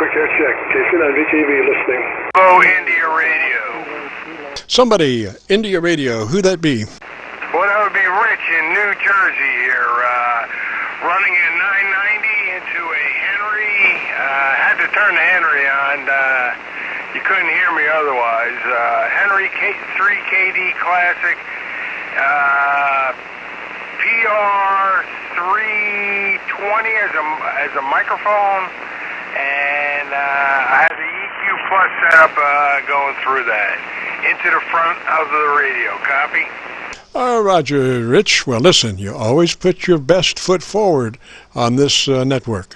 quick air check. KC9VKV listening. Hello, India Radio. Somebody, India Radio, who'd that be? Well, that would be Rich in New Jersey here, running a 990 into a Henry. Had to turn the Henry on. You couldn't hear me otherwise. Henry 3KD Classic, PR320 as a microphone, and I had the EQ Plus setup going through that into the front of the radio. Copy? Roger, Rich. Well, listen, you always put your best foot forward on this network.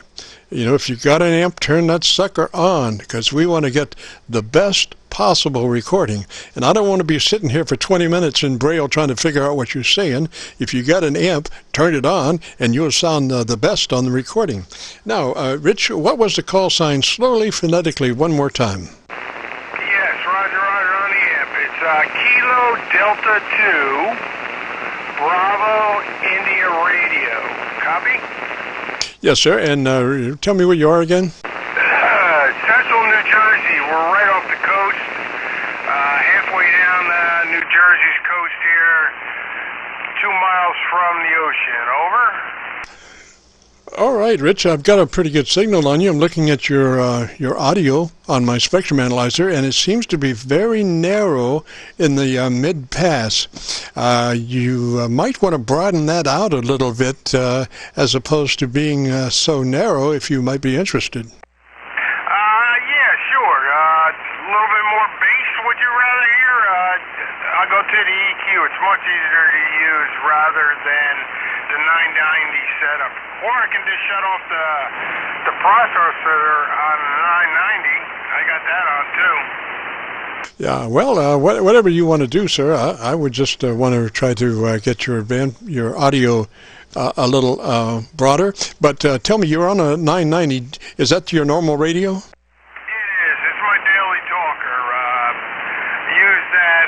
You know, if you've got an amp, turn that sucker on, because we want to get the best possible recording. And I don't want to be sitting here for 20 minutes in Braille trying to figure out what you're saying. If you got an amp, turn it on, and you'll sound the best on the recording. Now, Rich, what was the call sign? Slowly, phonetically, one more time. Yes, Roger, on the amp. It's Kilo Delta 2, Bravo India Radio. Copy? Yes, sir. And tell me where you are again. Central New Jersey. We're right off the coast, halfway down New Jersey's coast here, 2 miles from the ocean. Over. All right, Rich, I've got a pretty good signal on you. I'm looking at your audio on my spectrum analyzer, and it seems to be very narrow in the mid-pass. You might want to broaden that out a little bit as opposed to being so narrow, if you might be interested. Yeah, sure. A little bit more bass, would you rather hear? I'll go to the EQ. It's much easier to use rather than the 990 setup. Or I can just shut off the processor on the 990. I got that on too. Yeah, well, whatever you want to do, sir. I would just want to try to get your audio a little broader. But tell me, you're on a 990. Is that your normal radio? It is. It's my daily talker. Used that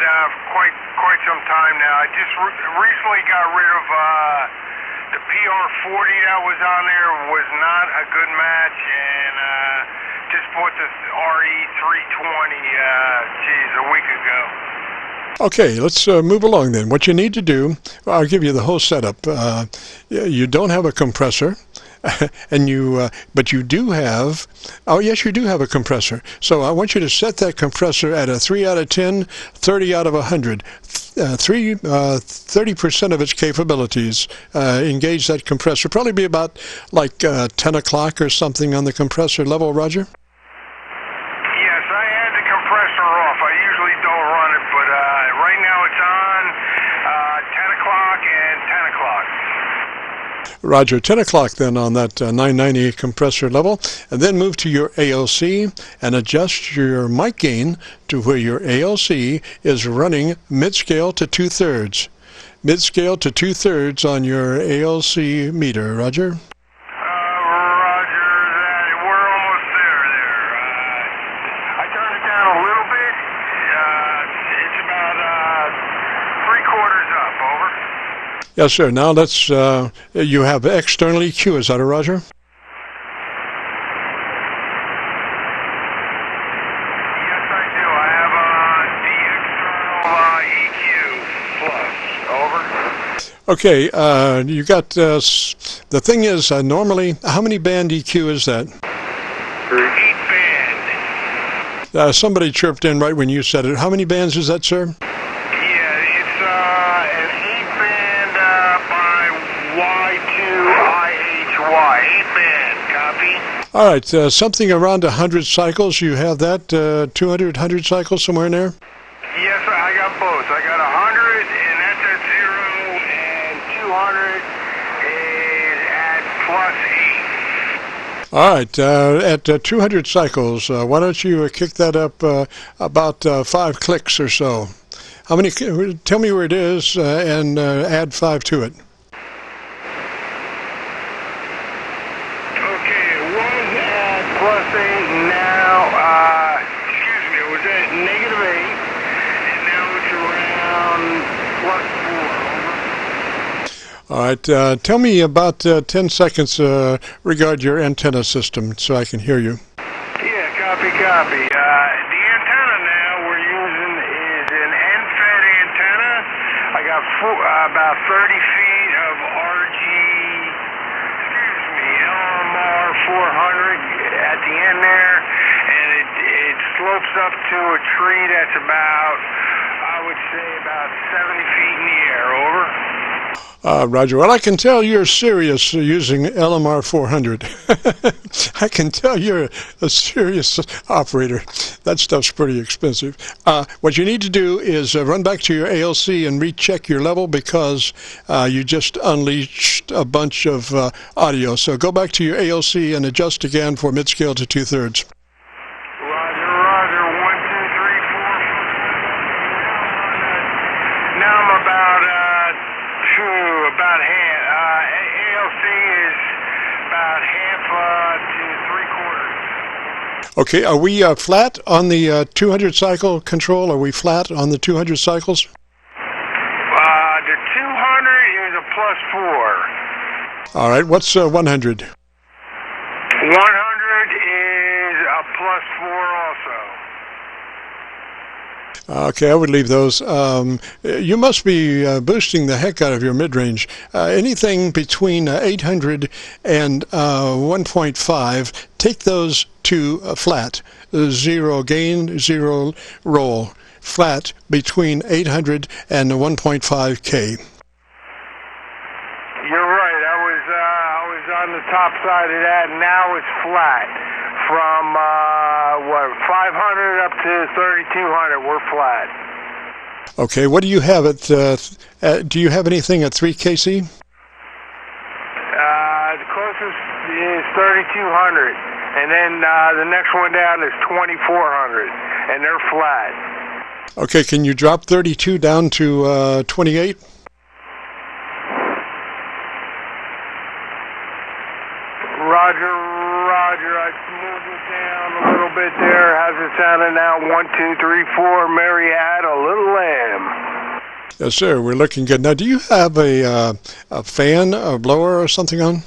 quite some time now. I just recently got rid of the PR40 that was on there. Was not a good match, and just bought this RE320 a week ago. Okay, let's move along then. What you need to do, I'll give you the whole setup. You don't have a compressor, and but you do have, oh yes, you do have a compressor. So I want you to set that compressor at a 3 out of 10, 30 out of 100. 30% of its capabilities. Engage that compressor. Probably be about like 10 o'clock or something on the compressor level, Roger? Yes, I had the compressor off. I usually don't run it, but right now it's on 10 o'clock and 10 o'clock. Roger, 10 o'clock then on that 990 compressor level, and then move to your ALC and adjust your mic gain to where your ALC is running mid-scale to 2/3. Mid-scale to 2/3 on your ALC meter, Roger? Roger, we're almost there. I turned it down a little bit. It's about 3/4 up. Over. Yes, sir. Now let's, you have external EQ, is that a Roger? Yes, I do. I have the external EQ plus. Over. Okay, you got, the thing is, normally, how many band EQ is that? 8 band. Somebody chirped in right when you said it. How many bands is that, sir? All right, something around 100 cycles. You have that 200, 100 cycles somewhere in there? Yes, I got both. I got 100, and that's at 0, and 200 is at +8. All right, at 200 cycles, why don't you kick that up about 5 clicks or so? How many? Tell me where it is and add 5 to it. All right, tell me about 10 seconds regarding your antenna system so I can hear you. Yeah, Copy. The antenna now we're using is an end-fed antenna. I got about 30 feet of LMR 400 at the end there, and it slopes up to a tree that's about, I would say, about 70 feet in the air. Over. Roger. Well, I can tell you're serious using LMR 400. I can tell you're a serious operator. That stuff's pretty expensive. What you need to do is run back to your ALC and recheck your level, because you just unleashed a bunch of audio. So go back to your ALC and adjust again for mid-scale to 2/3. Roger. 1, 2, 3, 4. Now I'm about half. ALC is about half to 3/4. Okay, are we flat on the 200 cycle control? Are we flat on the 200 cycles? The 200 is a +4. All right, what's 100? 100 is a +4 also. Okay, I would leave those. You must be boosting the heck out of your mid-range. Anything between 800 and 1.5, take those to flat. 0 gain, 0 roll. Flat between 800 and 1.5K. You're right. I was on the top side of that, and now it's flat. From 500 up to 3,200, we're flat. Okay, what do you have at? Do you have anything at 3KC? The closest is 3,200, and then the next one down is 2,400, and they're flat. Okay, can you drop 32 down to 28? Roger. I moved it down a little bit there. How's it sounding now? 1, 2, 3, 4. Mary had a little lamb. Yes, sir. We're looking good. Now, do you have a fan, a blower, or something on?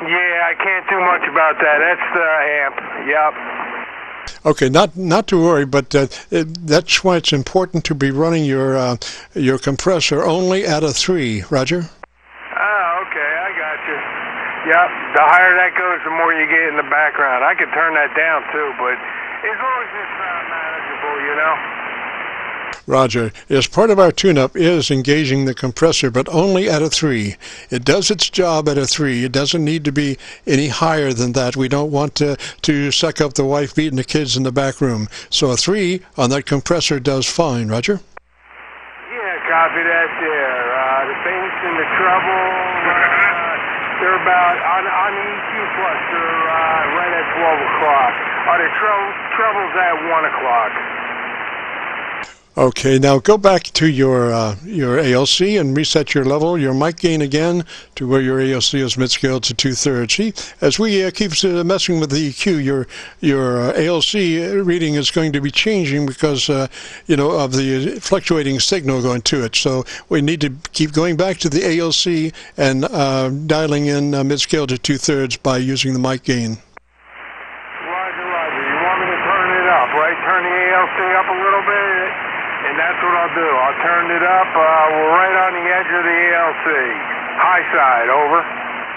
Yeah, I can't do much about that. That's the amp. Yep. Okay, not to worry, but that's why it's important to be running your compressor only at a 3. Roger. Oh, okay. I got you. Yep, the higher that goes, the more you get in the background. I could turn that down too, but as long as it's manageable, you know. Roger. Yes, part of our tune-up is engaging the compressor, but only at a 3. It does its job at a 3. It doesn't need to be any higher than that. We don't want to suck up the wife beating the kids in the back room. So a 3 on that compressor does fine. Roger? Yeah, copy that there. The bass and the treble, they're about, on the EQ plus, they're right at 12 o'clock. The treble's at 1 o'clock. Okay, now go back to your ALC and reset your level, your mic gain again to where your ALC is mid-scale to 2/3. See, as we keep messing with the EQ, your ALC reading is going to be changing because of the fluctuating signal going to it. So we need to keep going back to the ALC and dialing in mid-scale to 2/3 by using the mic gain. Roger. You want me to turn it up, right? Turn the ALC up a little bit. And that's what I'll do. I'll turn it up. We're right on the edge of the ALC. High side, over.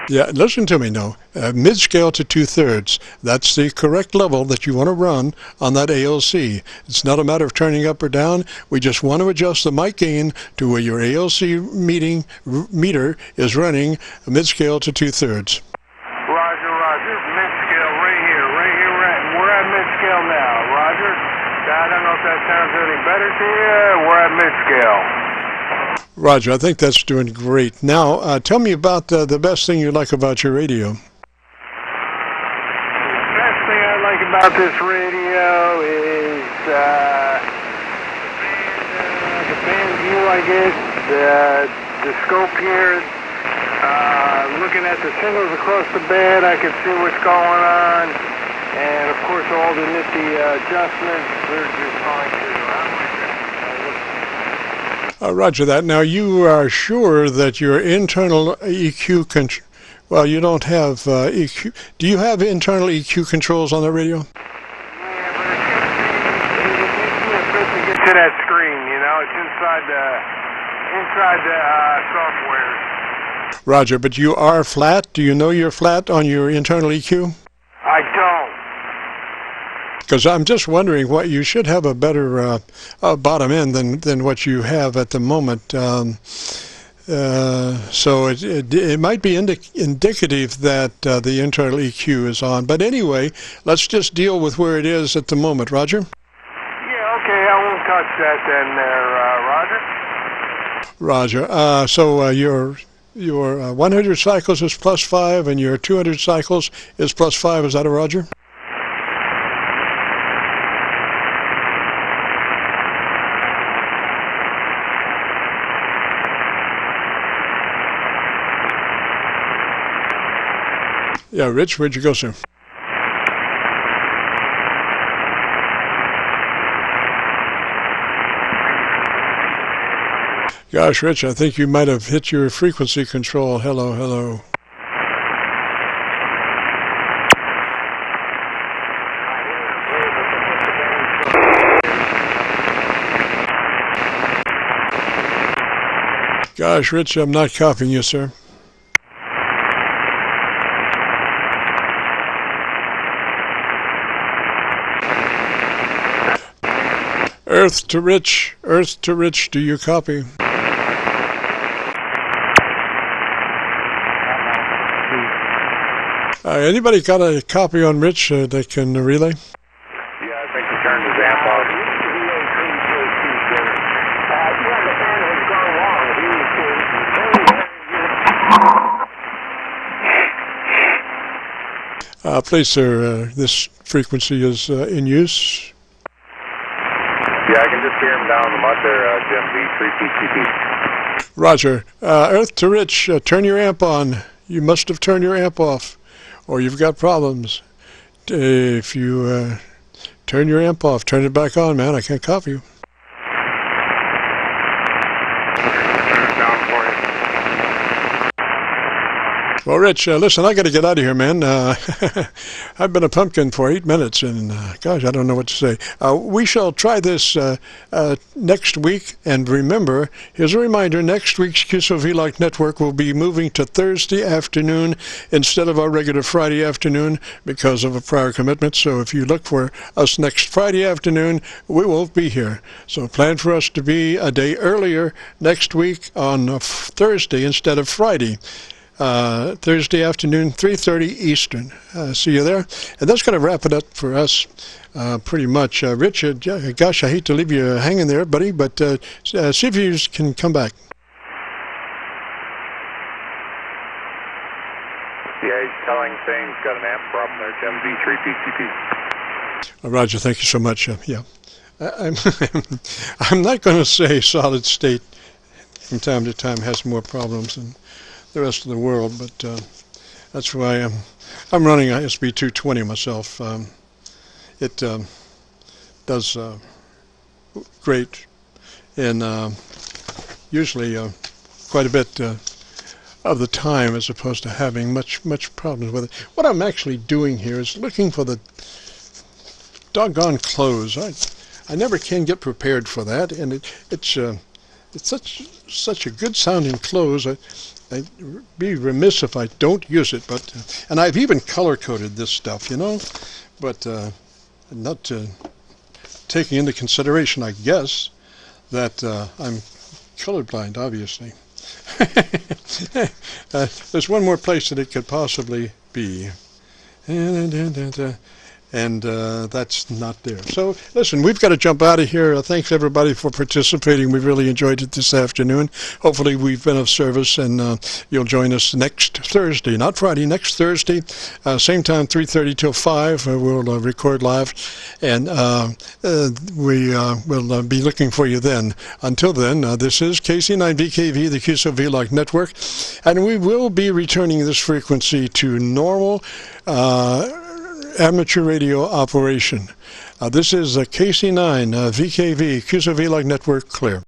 Yeah, listen to me now. Mid-scale to 2/3. That's the correct level that you want to run on that ALC. It's not a matter of turning up or down. We just want to adjust the mic gain to where your ALC meter is running mid-scale to 2/3. Roger. Mid-scale right here. We're at mid-scale now. Roger. I don't know if that sounds any better to you. We're at mid-scale. Roger, I think that's doing great. Now, tell me about the best thing you like about your radio. The best thing I like about this radio is the band view I get, the scope here. Looking at the signals across the band, I can see what's going on. And, of course, all the nifty adjustments, they're just fine, too. Roger that. Now, you are sure that your internal EQ control... Well, you don't have EQ... Do you have internal EQ controls on the radio? Yeah, get to that screen, you know, it's inside the software. Roger, but you are flat. Do you know you're flat on your internal EQ? I don't. Because I'm just wondering what you should have a better bottom end than what you have at the moment. So it might be indicative that the internal EQ is on. But anyway, let's just deal with where it is at the moment. Roger? Yeah, okay, I won't touch that then there, Roger. Roger. So your 100 cycles is +5 and your 200 cycles is +5. Is that a Roger? Yeah, Rich, where'd you go, sir? Gosh, Rich, I think you might have hit your frequency control. Hello, hello. Gosh, Rich, I'm not copying you, sir. Earth to Rich, do you copy? Anybody got a copy on Rich that can relay? Yeah, I think he turned his amp off. Please, sir, this frequency is in use. Yeah, I can just hear him down the mud there, Jim V3PCP. Roger. Earth to Rich, turn your amp on. You must have turned your amp off, or you've got problems. If you turn your amp off, turn it back on, man. I can't copy you. Turn it down for you. Well, Rich, listen, I got to get out of here, man. I've been a pumpkin for 8 minutes, and gosh, I don't know what to say. We shall try this next week, and remember, here's a reminder, next week's Qso-Vlog network will be moving to Thursday afternoon instead of our regular Friday afternoon because of a prior commitment. So if you look for us next Friday afternoon, we won't be here. So plan for us to be a day earlier next week on Thursday instead of Friday. Thursday afternoon, 3:30 Eastern. See you there. And that's going to wrap it up for us pretty much. Richard, gosh, I hate to leave you hanging there, buddy, but see if you can come back. Yeah, he's saying he's got an amp problem there, Jim V3PCP. Roger, thank you so much. Yeah. I'm not going to say solid state from time to time has more problems than the rest of the world, but that's why I'm running a SB220 myself. It does great, and usually quite a bit of the time, as opposed to having much problems with it. What I'm actually doing here is looking for the doggone close. I never can get prepared for that, and it's such a good sounding close. I'd be remiss if I don't use it, but and I've even color coded this stuff, you know, but not taking into consideration, I guess, that I'm colorblind, obviously. There's one more place that it could possibly be, and that's not there. So listen, we've got to jump out of here. Thanks everybody for participating. We really enjoyed it this afternoon. Hopefully we've been of service, and you'll join us next Thursday, not Friday, next Thursday, same time, 3:30 till 5. We'll record live, and we will be looking for you then. Until then, this is KC9VKV, the Qso-Vlog network, and we will be returning this frequency to normal amateur radio operation. This is a KC9VKV Qso-Vlog network clear.